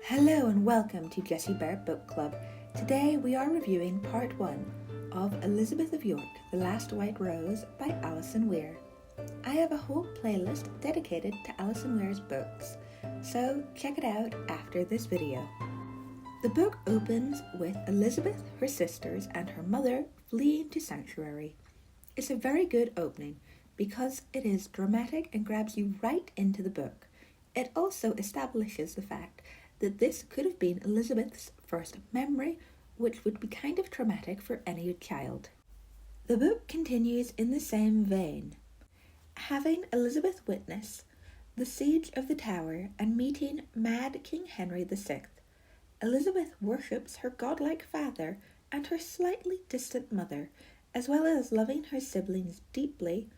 Hello and welcome to Jessie Bear Book Club. Today we are reviewing part 1 of Elizabeth of York, The Last White Rose by Alison Weir. I have a whole playlist dedicated to Alison Weir's books, so check it out after this video. The book opens with Elizabeth, her sisters, and her mother fleeing to sanctuary. It's a very good opening because it is dramatic and grabs you right into the book. It also establishes the fact that this could have been Elizabeth's first memory, which would be kind of traumatic for any child. The book continues in the same vein, having Elizabeth witness the siege of the Tower and meeting mad King Henry VI. Elizabeth worships her godlike father and her slightly distant mother, as well as loving her siblings deeply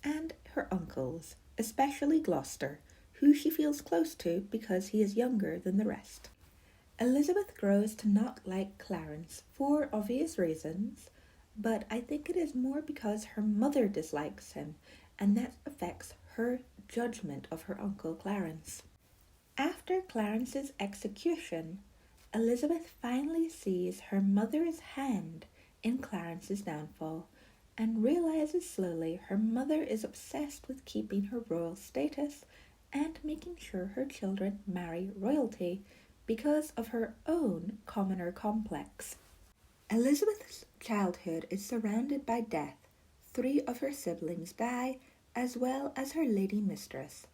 and her uncles, especially Gloucester, who she feels close to because he is younger than the rest. Elizabeth grows to not like Clarence for obvious reasons, but I think it is more because her mother dislikes him, and that affects her judgment of her uncle Clarence. After Clarence's execution, Elizabeth finally sees her mother's hand in Clarence's downfall, and realizes slowly her mother is obsessed with keeping her royal status and making sure her children marry royalty because of her own commoner complex. Elizabeth's childhood is surrounded by death. 3 of her siblings die, as well as her lady mistress.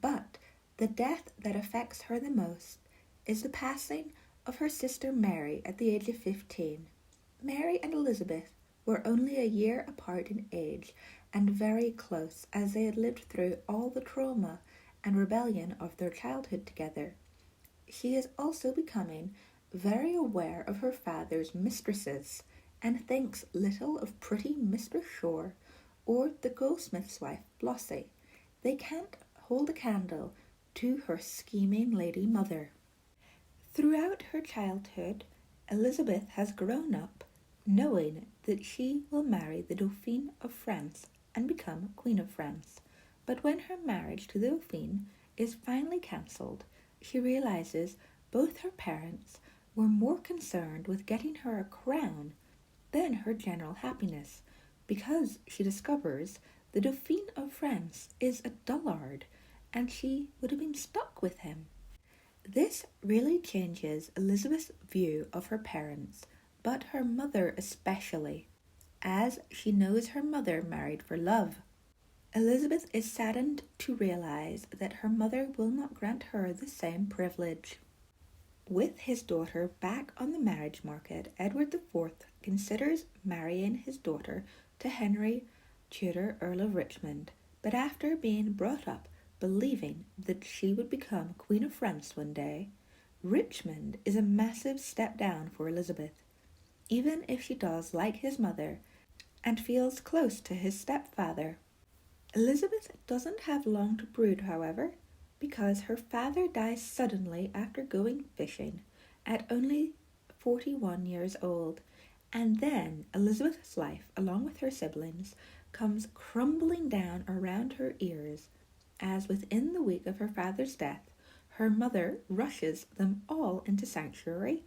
But the death that affects her the most is the passing of her sister Mary at the age of 15. Mary and Elizabeth were only a year apart in age and very close, as they had lived through all the trauma and rebellion of their childhood together. She is also becoming very aware of her father's mistresses and thinks little of pretty Mistress Shore or the goldsmith's wife, Flossie. They can't hold a candle to her scheming lady mother. Throughout her childhood, Elizabeth has grown up knowing that she will marry the Dauphin of France and become Queen of France. But when her marriage to the Dauphin is finally cancelled, she realizes both her parents were more concerned with getting her a crown than her general happiness, because she discovers the Dauphin of France is a dullard and she would have been stuck with him. This really changes Elizabeth's view of her parents, but her mother especially, as she knows her mother married for love. Elizabeth is saddened to realize that her mother will not grant her the same privilege. With his daughter back on the marriage market, Edward IV considers marrying his daughter to Henry, Tudor, Earl of Richmond, but after being brought up believing that she would become Queen of France one day, Richmond is a massive step down for Elizabeth, even if she does like his mother and feels close to his stepfather. Elizabeth doesn't have long to brood, however, because her father dies suddenly after going fishing at only 41 years old, and then Elizabeth's life, along with her siblings, comes crumbling down around her ears, as within the week of her father's death, her mother rushes them all into sanctuary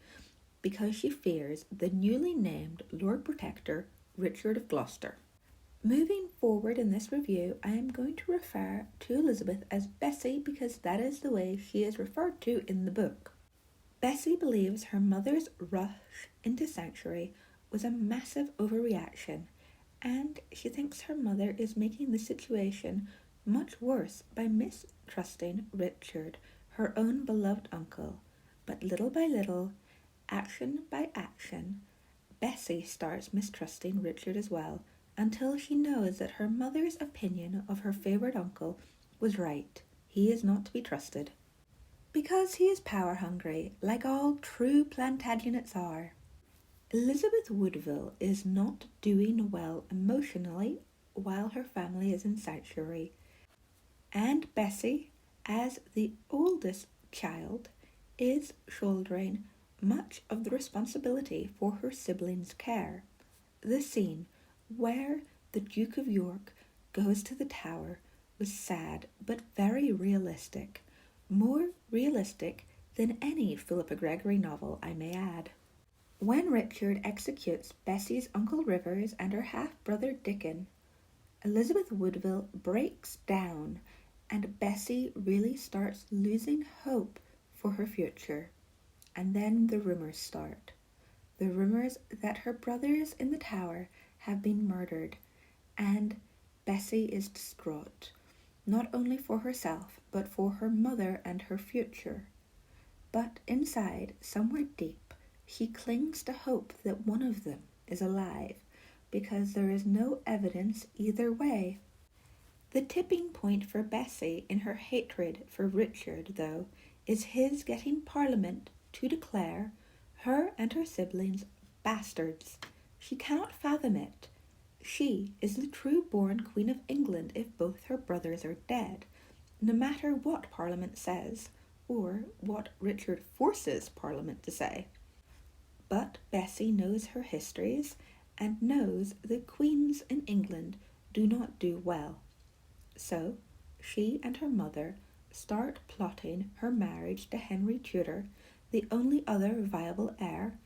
because she fears the newly named Lord Protector, Richard of Gloucester. Moving forward in this review, I am going to refer to Elizabeth as Bessie because that is the way she is referred to in the book. Bessie believes her mother's rush into sanctuary was a massive overreaction, and she thinks her mother is making the situation much worse by mistrusting Richard, her own beloved uncle. But little by little, action by action, Bessie starts mistrusting Richard as well, until she knows that her mother's opinion of her favourite uncle was right. He is not to be trusted. Because he is power-hungry, like all true Plantagenets are. Elizabeth Woodville is not doing well emotionally while her family is in sanctuary, and Bessie, as the oldest child, is shouldering much of the responsibility for her siblings' care. The scene where the Duke of York goes to the Tower was sad but very realistic, more realistic than any Philippa Gregory novel, I may add. When Richard executes Bessie's Uncle Rivers and her half-brother Dickon, Elizabeth Woodville breaks down and Bessie really starts losing hope for her future. And then the rumours start. The rumours that her brothers in the tower have been murdered, and Bessie is distraught, not only for herself, but for her mother and her future. But inside, somewhere deep, she clings to hope that one of them is alive, because there is no evidence either way. The tipping point for Bessie in her hatred for Richard, though, is his getting Parliament to declare her and her siblings bastards. She cannot fathom it. She is the true-born Queen of England if both her brothers are dead, no matter what Parliament says, or what Richard forces Parliament to say. But Bessie knows her histories, and knows that queens in England do not do well. So, she and her mother start plotting her marriage to Henry Tudor, the only other viable heir,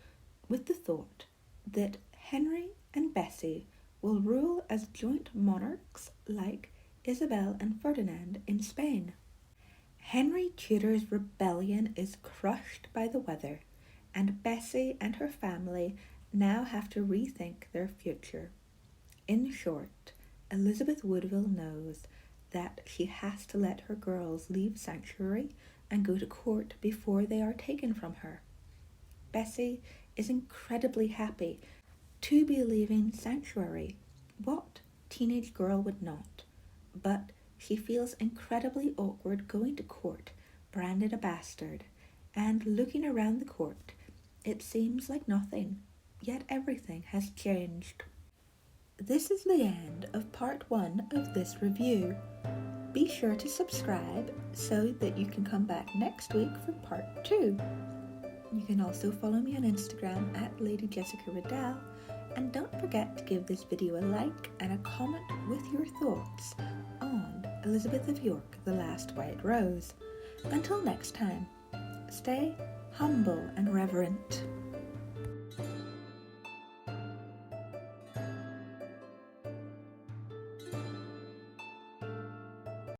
with the thought that Henry and Bessie will rule as joint monarchs like Isabel and Ferdinand in Spain. Henry Tudor's rebellion is crushed by the weather, and Bessie and her family now have to rethink their future. In short, Elizabeth Woodville knows that she has to let her girls leave Sanctuary and go to court before they are taken from her. Bessie is incredibly happy to be leaving Sanctuary. What teenage girl would not? But she feels incredibly awkward going to court, branded a bastard, and looking around the court, it seems like nothing, yet everything has changed. This is the end of part 1 of this review. Be sure to subscribe so that you can come back next week for part 2. You can also follow me on Instagram at Lady Jessica Riddell, and don't forget to give this video a like and a comment with your thoughts on Elizabeth of York, The Last White Rose. Until next time, stay humble and reverent.